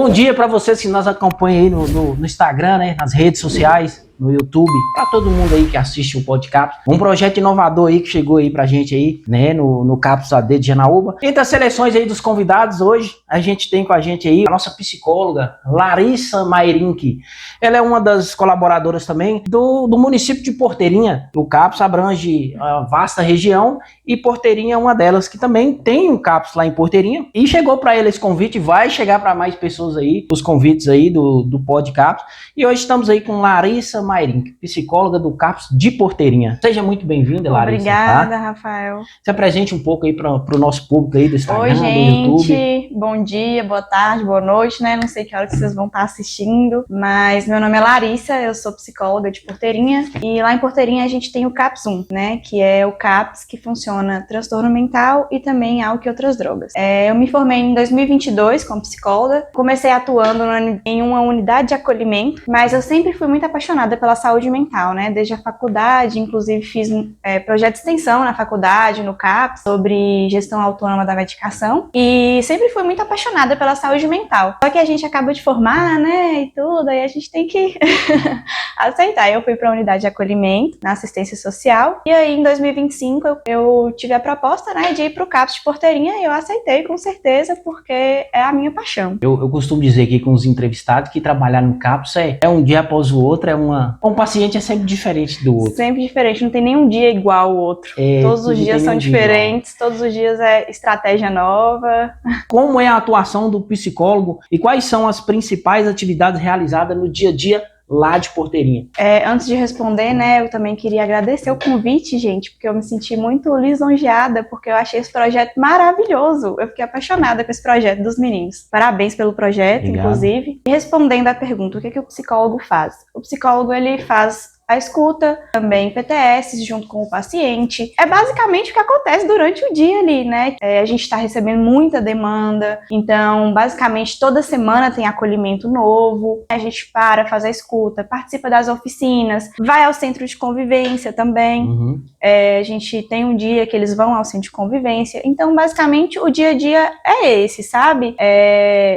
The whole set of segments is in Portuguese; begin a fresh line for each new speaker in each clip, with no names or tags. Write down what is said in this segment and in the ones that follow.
Bom dia para vocês que nos acompanham aí no Instagram, né, nas redes sociais, no YouTube, para todo mundo aí que assiste o podcast. Um projeto inovador aí que chegou aí pra gente aí, né, no Campus AD de Janaúba. Entre as seleções aí dos convidados hoje, a gente tem com a gente aí a nossa psicóloga, Larissa Mairink. Ela é uma das colaboradoras também do município de Porteirinha. O Campus abrange a vasta região e Porteirinha é uma delas, que também tem um Campus lá em Porteirinha. E chegou para ela esse convite, vai chegar para mais pessoas aí, os convites aí do podcast. E hoje estamos aí com Larissa Mairink, psicóloga do CAPS de Porteirinha. Seja muito bem-vinda, Larissa.
Obrigada,
tá?
Rafael.
Se apresente um pouco aí para o nosso público aí do Instagram,
Oi, gente.
do YouTube.
Bom dia, boa tarde, boa noite, né? Não sei que hora que vocês vão estar assistindo, mas meu nome é Larissa, eu sou psicóloga de Porteirinha e lá em Porteirinha a gente tem o CAPS 1, né? Que é o CAPS que funciona transtorno mental e também álcool e outras drogas. Eu me formei em 2022 como psicóloga, comecei atuando em uma unidade de acolhimento, mas eu sempre fui muito apaixonada pela saúde mental, né? Desde a faculdade, inclusive fiz projeto de extensão na faculdade, no CAPS, sobre gestão autônoma da medicação e sempre fui muito apaixonada pela saúde mental. Só que a gente acaba de formar, né, e tudo, aí a gente tem que aceitar. Eu fui para a unidade de acolhimento, na assistência social, e aí em 2025 eu tive a proposta, né, de ir para o CAPS de Porteirinha e eu aceitei com certeza, porque é a minha paixão.
Eu costumo dizer aqui com os entrevistados que trabalhar no CAPS é um dia após o outro, um paciente é sempre diferente do outro.
Sempre diferente, não tem nenhum dia igual ao outro. Todos os dias são diferentes, todos os dias é estratégia nova.
Como é a atuação do psicólogo e quais são as principais atividades realizadas no dia a dia lá de Porteirinha?
Antes de responder, né, eu também queria agradecer o convite, gente, porque eu me senti muito lisonjeada, porque eu achei esse projeto maravilhoso. Eu fiquei apaixonada com esse projeto dos meninos. Parabéns pelo projeto, Obrigado. Inclusive. E respondendo à pergunta, o que o psicólogo faz? O psicólogo, ele faz a escuta, também PTS junto com o paciente. É basicamente o que acontece durante o dia ali, né? A gente está recebendo muita demanda, então basicamente toda semana tem acolhimento novo. A gente faz a escuta, participa das oficinas, vai ao centro de convivência também. A gente tem um dia que eles vão ao centro de convivência. Então basicamente o dia a dia é esse, sabe?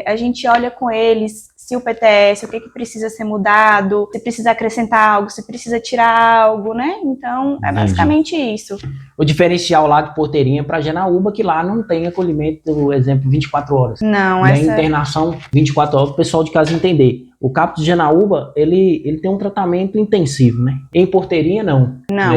A gente olha com eles se o PTS, o que precisa ser mudado, se precisa acrescentar algo, se precisa tirar algo, né? Então, é basicamente isso.
O diferencial lá de Porteirinha para Janaúba, que lá não tem acolhimento, por exemplo, 24 horas.
Não,
essa internação 24 horas, para o pessoal de casa entender. O CAPS de Janaúba, ele tem um tratamento intensivo, né? Em Porteirinha, não.
Não,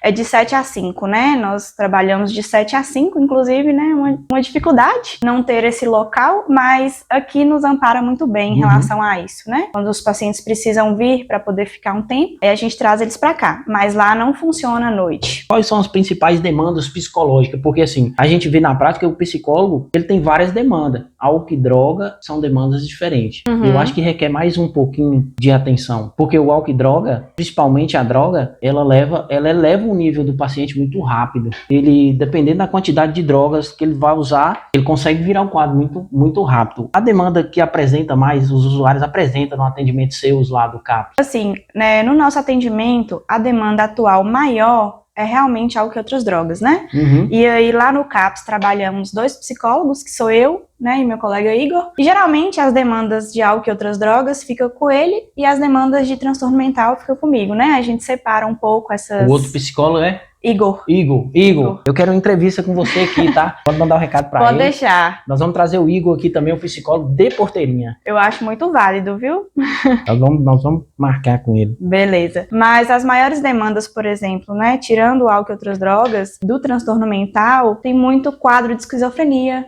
é de 7 a 5, né? Nós trabalhamos de 7 a 5, inclusive, né? Uma dificuldade não ter esse local, mas aqui nos ampara muito bem em relação a isso, né? Quando os pacientes precisam vir para poder ficar um tempo, a gente traz eles para cá, mas lá não funciona à noite.
Quais são as principais demandas psicológicas? Porque, assim, a gente vê na prática que o psicólogo, ele tem várias demandas. Álcool e droga são demandas diferentes. Eu acho que requer mais um pouquinho de atenção, porque o álcool e droga, principalmente a droga, ela eleva o nível do paciente muito rápido. Ele, dependendo da quantidade de drogas que ele vai usar, ele consegue virar um quadro muito, muito rápido. A demanda que apresenta mais, os usuários apresentam no atendimento seus lá do CAPS?
Assim, né, no nosso atendimento, a demanda atual maior é realmente álcool e outras drogas, né? E aí lá no CAPS trabalhamos 2 psicólogos, que sou eu, né, e meu colega Igor. E geralmente as demandas de álcool e outras drogas ficam com ele e as demandas de transtorno mental ficam comigo, né? A gente separa um pouco essas...
O outro psicólogo é?
Igor,
eu quero uma entrevista com você aqui, tá? Pode mandar um recado pra ele.
Pode deixar.
Nós vamos trazer o Igor aqui também, o psicólogo de Porteirinha.
Eu acho muito válido, viu?
Nós vamos marcar com ele.
Beleza. Mas as maiores demandas, por exemplo, né, tirando o álcool e outras drogas, do transtorno mental, tem muito quadro de esquizofrenia.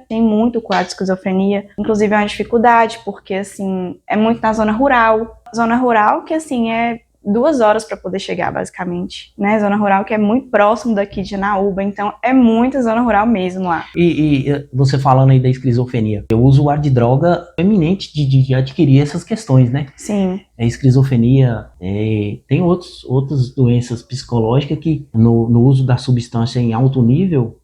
Inclusive é uma dificuldade, porque, assim, é muito na zona rural. Zona rural que, assim, é 2 horas para poder chegar, basicamente, né? Zona rural que é muito próximo daqui de Janaúba, então é muita zona rural mesmo lá.
E você falando aí da esquizofrenia, o usuário de droga é eminente de adquirir essas questões, né?
Sim.
Esquizofrenia, tem outras doenças psicológicas que no uso da substância em alto nível,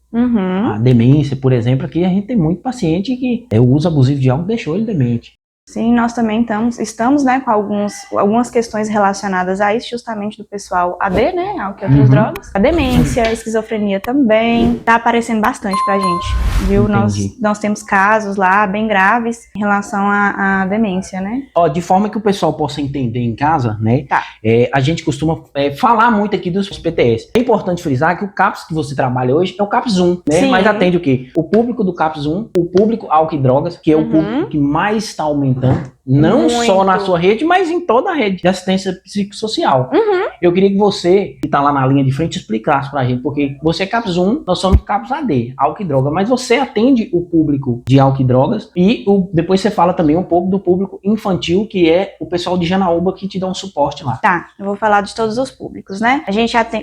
a demência, por exemplo, aqui a gente tem muito paciente que o uso abusivo de álcool deixou ele demente.
Sim, nós também estamos, né, com algumas questões relacionadas a isso, justamente do pessoal AD, né, álcool e outras drogas. A demência, a esquizofrenia também, tá aparecendo bastante pra gente, viu? Nós temos casos lá bem graves em relação à demência, né?
Ó, de forma que o pessoal possa entender em casa, né,
Tá.
A gente costuma falar muito aqui dos PTS. É importante frisar que o CAPS que você trabalha hoje é o CAPS 1, né,
Sim.
mas atende o quê? O público do CAPS 1, o público álcool e drogas, que é o público que mais está aumentando, não só na sua rede, mas em toda a rede de assistência psicossocial. Eu queria que você, que está lá na linha de frente, explicasse pra gente, porque você é CAPS 1, nós somos CAPS AD, álcool e droga, mas você atende o público de álcool e drogas e depois você fala também um pouco do público infantil, que é o pessoal de Janaúba que te dá um suporte lá.
Tá, eu vou falar de todos os públicos, né?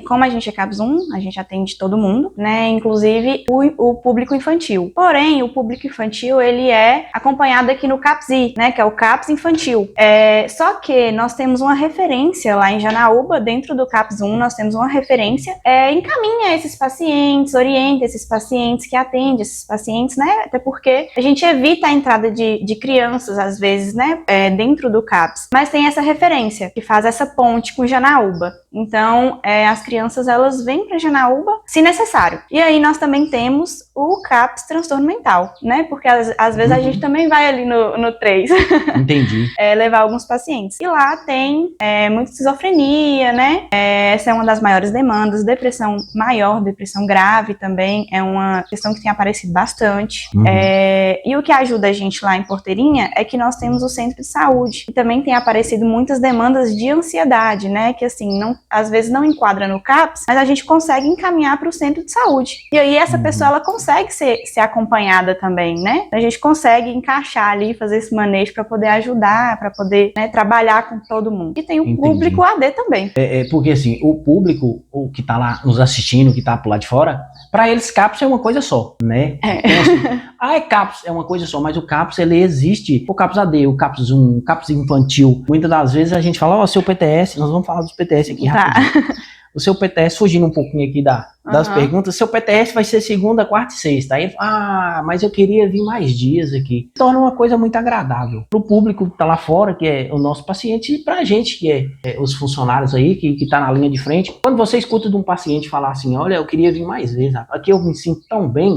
Como a gente é CAPS 1, a gente atende todo mundo, né? Inclusive o público infantil. Porém, o público infantil, ele é acompanhado aqui no CAPS-I, né? Que é o CAPS infantil. Só que nós temos uma referência lá em Janaúba, dentro do CAPS 1, nós temos uma referência, encaminha esses pacientes, orienta esses pacientes, que atende esses pacientes, né? Até porque a gente evita a entrada de crianças, às vezes, né? Dentro do CAPS. Mas tem essa referência, que faz essa ponte com Janaúba. Então, as crianças, elas vêm para Janaúba, se necessário. E aí, nós também temos o CAPS transtorno mental, né? Porque, às vezes, a gente também vai ali no 3.
Entendi.
Levar alguns pacientes. E lá tem muita esquizofrenia, né? Essa é uma das maiores demandas. Depressão maior, depressão grave também é uma questão que tem aparecido bastante. E o que ajuda a gente lá em Porteirinha é que nós temos o centro de saúde. E também tem aparecido muitas demandas de ansiedade, né? Que assim, às vezes não enquadra no CAPS, mas a gente consegue encaminhar para o centro de saúde. E aí essa pessoa, ela consegue ser acompanhada também, né? A gente consegue encaixar ali, fazer esse manejo para poder ajudar, para poder, né, trabalhar com todo mundo. E tem o público AD também.
Porque assim, o público, o que tá lá nos assistindo, que tá por lá de fora, para eles CAPS é uma coisa só, né? Então, assim, CAPS é uma coisa só, mas o CAPS, ele existe, o CAPS AD, o CAPS 1, o CAPS infantil. Muitas das vezes a gente fala, seu PTS, nós vamos falar dos PTS aqui rapidinho. O seu PTS, fugindo um pouquinho aqui das perguntas, seu PTS vai ser segunda, quarta e sexta. Aí, mas eu queria vir mais dias aqui. Torna uma coisa muito agradável pro público que tá lá fora, que é o nosso paciente, e pra gente, que é os funcionários aí, que tá na linha de frente. Quando você escuta de um paciente falar assim, olha, eu queria vir mais vezes, aqui eu me sinto tão bem,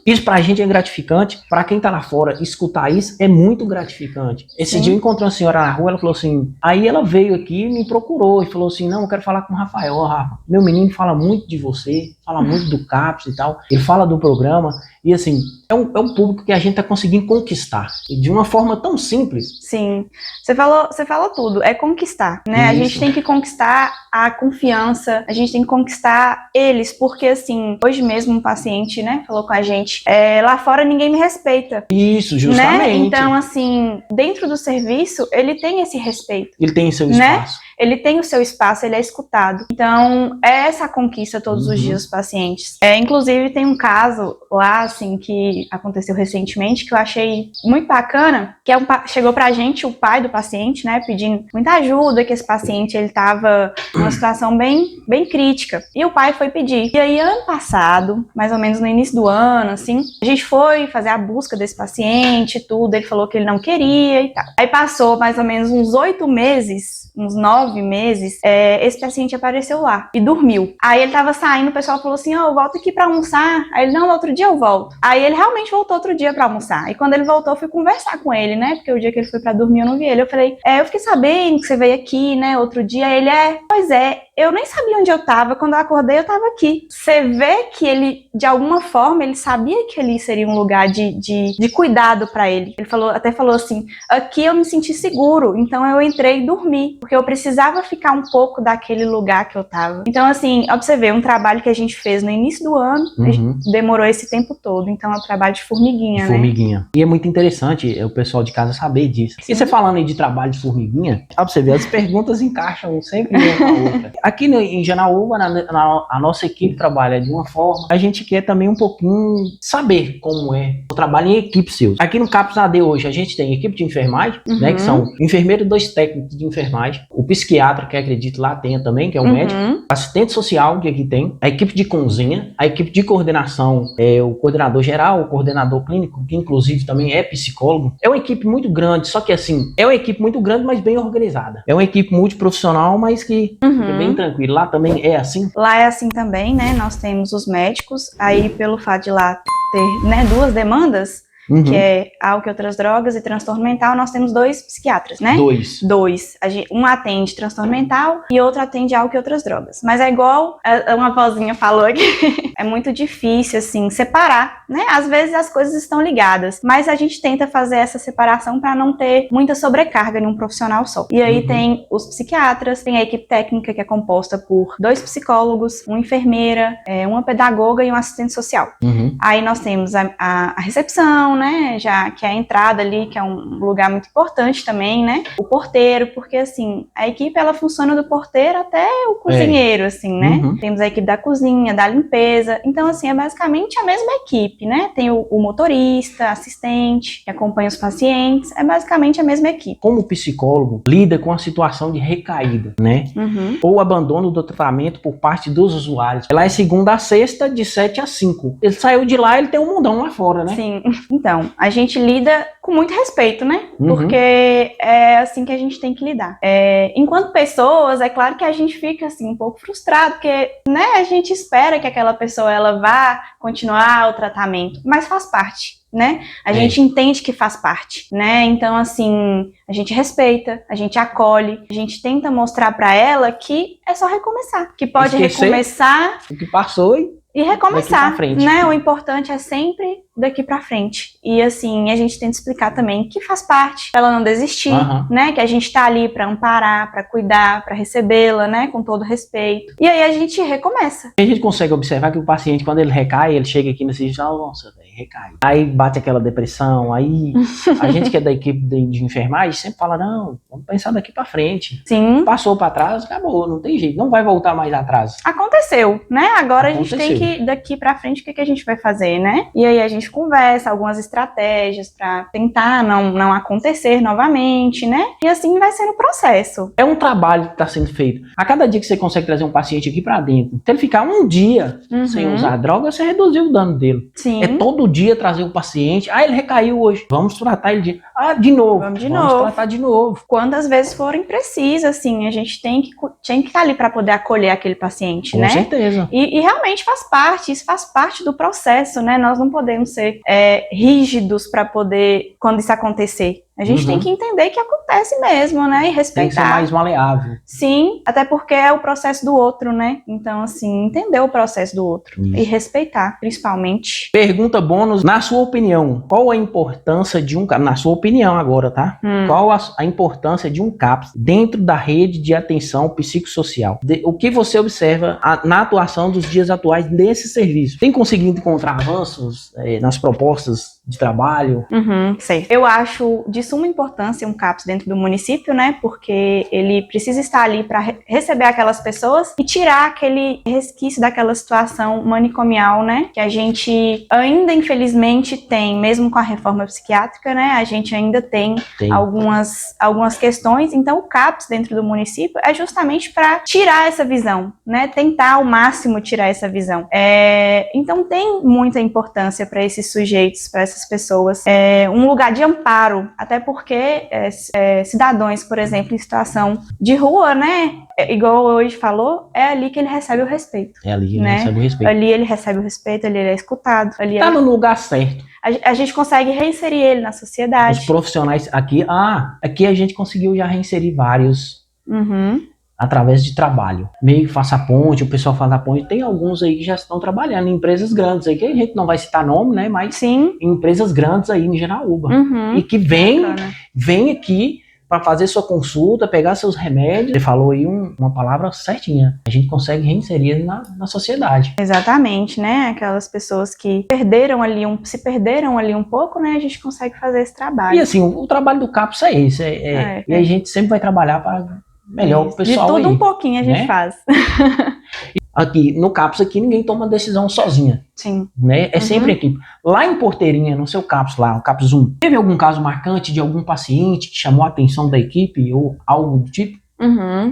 isso pra gente é gratificante. Pra quem tá lá fora, escutar isso é muito gratificante. Esse dia eu encontrei uma senhora na rua, ela falou assim, aí ela veio aqui e me procurou e falou assim, não, eu quero falar com o Rafael. Rafa, meu menino fala muito de você, fala muito do CAPS e tal, ele fala do programa, e assim, é um público que a gente tá conseguindo conquistar, e de uma forma tão simples.
Sim, você falou tudo, é conquistar, né? Isso. A gente tem que conquistar a confiança, a gente tem que conquistar eles, porque assim, hoje mesmo um paciente, né, falou com a gente, lá fora ninguém me respeita.
Isso, justamente.
Né? Então, assim, dentro do serviço, ele tem esse respeito.
Ele tem seu espaço.
Ele tem o seu espaço, ele é escutado. Então, é essa conquista todos os dias dos pacientes. Inclusive, tem um caso lá, assim, que aconteceu recentemente, que eu achei muito bacana, que chegou pra gente o pai do paciente, né, pedindo muita ajuda, que esse paciente, ele tava numa situação bem, bem crítica. E o pai foi pedir. E aí, ano passado, mais ou menos no início do ano, assim, a gente foi fazer a busca desse paciente e tudo, ele falou que ele não queria e tal. Aí passou mais ou menos uns 8 meses, uns 9 meses, esse paciente apareceu lá e dormiu. Aí ele tava saindo, o pessoal falou assim, volta aqui pra almoçar. Aí ele, não, outro dia eu volto. Aí ele realmente voltou outro dia pra almoçar. E quando ele voltou, eu fui conversar com ele, né? Porque o dia que ele foi pra dormir, eu não vi ele. Eu falei, eu fiquei sabendo que você veio aqui, né, outro dia. Aí ele, pois é, eu nem sabia onde eu tava. Quando eu acordei, eu tava aqui. Você vê que ele, de alguma forma, ele sabia que ali seria um lugar de cuidado pra ele. Ele até falou assim, aqui eu me senti seguro, então eu entrei e dormi, porque eu precisava ficar um pouco daquele lugar que eu tava. Então, assim, ó, pra você ver, um trabalho que a gente fez no início do ano, a gente demorou esse tempo todo. Então, é um trabalho de formiguinha, né?
Formiguinha. E é muito interessante o pessoal de casa saber disso. Sim. E você falando aí de trabalho de formiguinha, ó, pra você ver, as perguntas encaixam sempre uma com a outra. Aqui em Janaúba, a nossa equipe trabalha de uma forma, a gente quer também um pouquinho saber como é o trabalho em equipe seus. Aqui no CAPS AD hoje, a gente tem equipe de enfermagem, né, que são enfermeiros e 2 técnicos de enfermagem. unidade. O psiquiatra, que acredito lá tenha também, que é o médico. Assistente social, que aqui tem. A equipe de cozinha. A equipe de coordenação, o coordenador geral, o coordenador clínico, que inclusive também é psicólogo. É uma equipe muito grande, só que assim, é uma equipe muito grande, mas bem organizada. É uma equipe multiprofissional, mas que fica bem tranquilo. Lá também é assim?
Lá é assim também, né? Nós temos os médicos, aí pelo fato de lá ter, né, 2 demandas, que é álcool e outras drogas e transtorno mental, nós temos 2 psiquiatras, né? 2. Um atende transtorno mental e outro atende álcool e outras drogas. Mas é igual uma vozinha falou aqui, é muito difícil, assim, separar, né? Às vezes as coisas estão ligadas, mas a gente tenta fazer essa separação para não ter muita sobrecarga em um profissional só. E aí tem os psiquiatras, tem a equipe técnica, que é composta por 2 psicólogos, uma enfermeira, uma pedagoga e um assistente social. Aí nós temos a recepção, né, já que é a entrada ali, que é um lugar muito importante também, né, o porteiro, porque assim, a equipe ela funciona do porteiro até o cozinheiro, assim, né, temos a equipe da cozinha, da limpeza, então assim, é basicamente a mesma equipe, né, tem o motorista, assistente, que acompanha os pacientes, é basicamente a mesma equipe.
Como o psicólogo lida com a situação de recaída, né, ou abandono do tratamento por parte dos usuários, lá é segunda a sexta, de 7 a 5, ele saiu de lá, ele tem um mundão lá fora, né?
Sim, então, a gente lida com muito respeito, né? Porque é assim que a gente tem que lidar. Enquanto pessoas, é claro que a gente fica assim um pouco frustrado, porque, né, a gente espera que aquela pessoa ela vá continuar o tratamento, mas faz parte, né? A gente entende que faz parte, né? Então, assim, a gente respeita, a gente acolhe, a gente tenta mostrar pra ela que é só recomeçar, que pode recomeçar
o que passou
e recomeçar,
frente,
né? O importante é sempre daqui pra frente. E assim, a gente tenta explicar também que faz parte, pra ela não desistir, né? Que a gente tá ali pra amparar, pra cuidar, pra recebê-la, né? Com todo respeito. E aí a gente recomeça.
A gente consegue observar que o paciente, quando ele recai, ele chega aqui nesse dia, nossa, recai. Aí bate aquela depressão, aí a gente que é da equipe de enfermagem sempre fala, não, vamos pensar daqui pra frente.
Sim.
Passou pra trás, acabou, não tem jeito, não vai voltar mais atrás.
Aconteceu, né? Agora a gente tem que, daqui pra frente, o que a gente vai fazer, né? E aí a gente conversa algumas estratégias pra tentar não acontecer novamente, né? E assim vai sendo o processo.
É um trabalho que tá sendo feito. A cada dia que você consegue trazer um paciente aqui pra dentro, se ele ficar um dia sem usar droga, você reduziu o dano dele.
Sim.
É todo dia trazer o paciente, ele recaiu hoje, vamos tratar ele de novo. Vamos tratar de novo.
Quantas vezes forem precisas, assim, a gente tem que estar ali para poder acolher aquele paciente, né?
Com certeza.
E realmente faz parte, isso faz parte do processo, né? Nós não podemos ser rígidos para poder, quando isso acontecer. A gente tem que entender que acontece mesmo, né? E respeitar.
Tem que ser mais maleável.
Sim, até porque é o processo do outro, né? Então, assim, entender o processo do outro. Isso. E respeitar, principalmente.
Pergunta bônus, na sua opinião, qual a importância de um CAPS? Na sua opinião agora, tá? Qual a importância de um CAPS dentro da rede de atenção psicossocial? O que você observa na atuação dos dias atuais nesse serviço? Tem conseguido encontrar avanços nas propostas de trabalho?
Certo. Eu acho de suma importância um CAPS dentro do município, né? Porque ele precisa estar ali para receber aquelas pessoas e tirar aquele resquício daquela situação manicomial, né? Que a gente ainda, infelizmente, tem, mesmo com a reforma psiquiátrica, né? A gente ainda tem. Algumas questões. Então, o CAPS dentro do município é justamente para tirar essa visão, né? Tentar ao máximo tirar essa visão. Então, tem muita importância para esses sujeitos, para essas pessoas. Um lugar de amparo, até porque cidadãos, por exemplo, em situação de rua, né? Igual hoje falou, é ali que ele recebe o respeito.
É ali que ele
né?
recebe o respeito.
Ali ele recebe o respeito, ali ele é escutado. Ali
Tá no lugar certo.
A gente consegue reinserir ele na sociedade.
Os profissionais aqui a gente conseguiu já reinserir vários através de trabalho. Meio que faça ponte, o pessoal faz a ponte. Tem alguns aí que já estão trabalhando em empresas grandes aí, que a gente não vai citar nome, né? Mas
sim,
em empresas grandes aí em Janaúba. E que vem aqui para fazer sua consulta, pegar seus remédios. Você falou aí uma palavra certinha. A gente consegue reinserir na sociedade.
Exatamente, né? Aquelas pessoas que se perderam ali um pouco, né? A gente consegue fazer esse trabalho.
E assim, o trabalho do CAPS é esse. E a gente sempre vai trabalhar para melhor o pessoal.
De tudo
aí,
um pouquinho a gente faz.
Aqui, no CAPS aqui, ninguém toma decisão sozinha.
Sim.
Né? É sempre equipe. Lá em Porteirinha, no seu CAPS lá, o CAPS 1, teve algum caso marcante de algum paciente que chamou a atenção da equipe ou algo do tipo?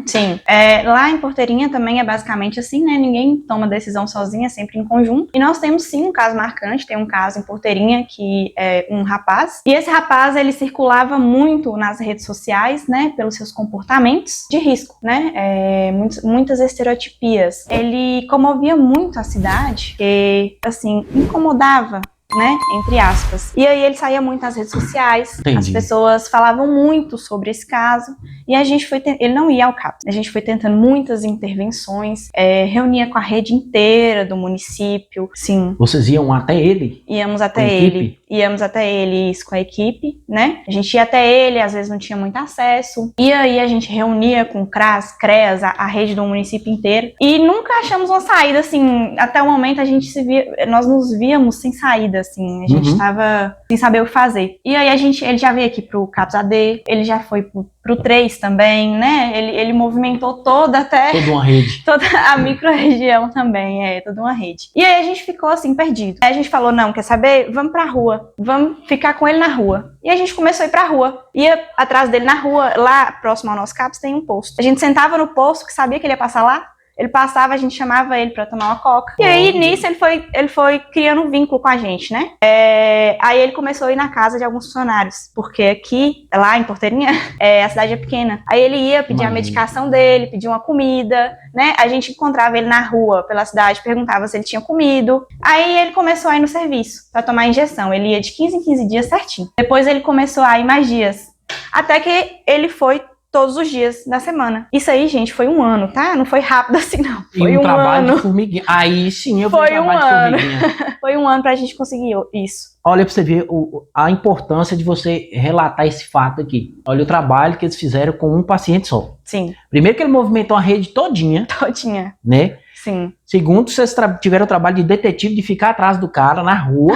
Sim. Lá em Porteirinha também é basicamente assim, né? Ninguém toma decisão sozinha, é sempre em conjunto. E nós temos sim um caso marcante, tem um caso em Porteirinha que é um rapaz. E esse rapaz, ele circulava muito nas redes sociais, né? Pelos seus comportamentos de risco, né? Muitas estereotipias. Ele comovia muito a cidade, porque, assim, incomodava, né, entre aspas. E aí ele saía muito nas redes sociais,
Entendi.
As pessoas falavam muito sobre esse caso, e a gente foi, ele não ia ao CAPS, a gente foi tentando muitas intervenções, reunia com a rede inteira do município, sim.
Vocês iam até ele?
Íamos até ele, isso, com a equipe, né? A gente ia até ele, às vezes não tinha muito acesso, e aí a gente reunia com o CRAS, CREAS, a rede do município inteiro, e nunca achamos uma saída, assim, até o momento nós nos víamos sem saída, assim, a gente tava sem saber o que fazer. E aí ele já veio aqui pro CAPS AD, ele já foi pro 3 também, né? Ele movimentou toda uma rede. Toda a micro-região também, toda uma rede. E aí a gente ficou assim, perdido. Aí a gente falou, não, quer saber? Vamos pra rua. Vamos ficar com ele na rua. E a gente começou a ir pra rua. Ia atrás dele na rua, lá próximo ao nosso CAPS tem um posto. A gente sentava no posto, que sabia que ele ia passar lá. Ele passava, a gente chamava ele pra tomar uma coca. E aí, nisso, ele foi criando um vínculo com a gente, né? Aí ele começou a ir na casa de alguns funcionários. Porque aqui, lá em Porteirinha, a cidade é pequena. Aí ele ia pedir a medicação dele, pedir uma comida, né? A gente encontrava ele na rua, pela cidade, perguntava se ele tinha comido. Aí ele começou a ir no serviço pra tomar injeção. Ele ia de 15 em 15 dias certinho. Depois ele começou a ir mais dias. Até que ele foi todos os dias da semana. Isso aí, gente, foi um ano, tá? Não foi rápido assim, não. Foi
um trabalho de formiguinha. Aí sim, eu vi um trabalho de formiguinha.
Foi um ano pra gente conseguir isso.
Olha pra você ver a importância de você relatar esse fato aqui. Olha o trabalho que eles fizeram com um paciente só.
Sim.
Primeiro que ele movimentou a rede todinha. Né?
Sim.
Segundo, vocês tiveram o trabalho de detetive de ficar atrás do cara na rua,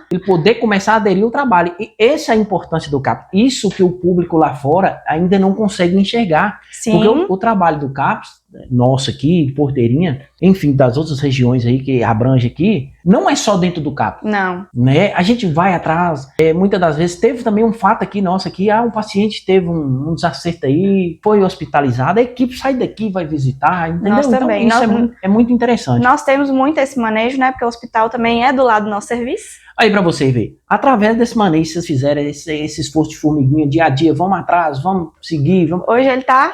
ele poder começar a aderir ao trabalho. E essa é a importância do CAPS. Isso que o público lá fora ainda não consegue enxergar.
Sim.
Porque o trabalho do CAPS, nosso aqui, de Porteirinha, enfim, das outras regiões aí que abrange aqui, não é só dentro do CAPS.
Não.
Né? A gente vai atrás, muitas das vezes, teve também um fato aqui, nosso aqui, um paciente teve um desacerto aí, foi hospitalizado, a equipe sai daqui, vai visitar, entendeu?
Nós também.
Então, isso é muito interessante.
Nós temos muito esse manejo, né? Porque o hospital também é do lado do nosso serviço.
Aí pra você ver, através desse manejo, vocês fizeram esse esforço de formiguinha dia a dia, vamos atrás, vamos seguir.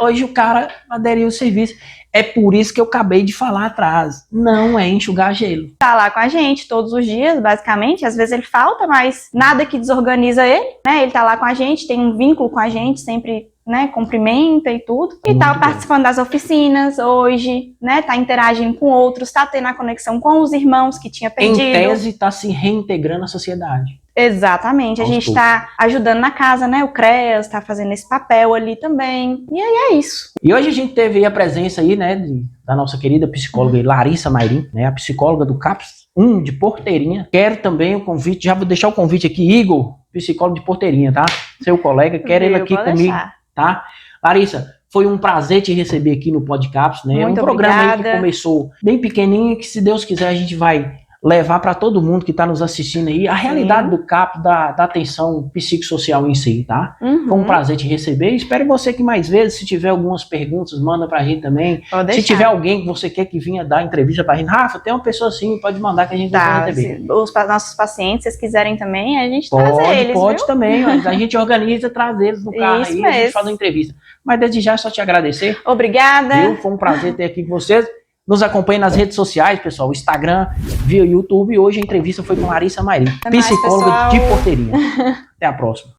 Hoje o cara aderiu ao serviço. É por isso que eu acabei de falar atrás. Não é enxugar gelo.
Tá lá com a gente todos os dias, basicamente. Às vezes ele falta, mas nada que desorganiza ele, né? Ele tá lá com a gente, tem um vínculo com a gente, sempre, né, cumprimenta e tudo. E tá participando das oficinas hoje, né? Tá interagindo com outros, tá tendo a conexão com os irmãos que tinha perdido.
Em tese, tá se reintegrando à sociedade.
Exatamente, a gente tá ajudando na casa, né? O CREAS tá fazendo esse papel ali também. E aí é isso.
E hoje a gente teve aí a presença aí, né, da nossa querida psicóloga Larissa Mairim, né, a psicóloga do CAPS 1 de Porteirinha. Quero também o convite, já vou deixar o convite aqui, Igor, psicólogo de Porteirinha, tá? Seu colega, quero ele aqui comigo, tá? Larissa, foi um prazer te receber aqui no Podcaps, né?
Muito
é um programa
obrigada.
aí que começou bem pequenininho, que se Deus quiser a gente vai levar para todo mundo que está nos assistindo aí a realidade do CAPS, da atenção psicossocial em si, tá? Foi um prazer te receber. Espero você que mais vezes, se tiver algumas perguntas, manda pra gente também. Se tiver alguém que você quer que vinha dar entrevista pra gente, Rafa, tem uma pessoa assim, pode mandar que a gente vai receber.
Os nossos pacientes, se vocês quiserem também, a gente traz eles,
Pode
viu?
também, a gente organiza, traz eles no carro
Isso
aí,
mesmo.
a gente faz uma entrevista. Mas desde já, só te agradecer.
Obrigada.
Viu? Foi um prazer ter aqui com vocês. Nos acompanhe nas redes sociais, pessoal, Instagram, via YouTube. Hoje a entrevista foi com Larissa Mairim, psicóloga de Porteirinha. Até a próxima.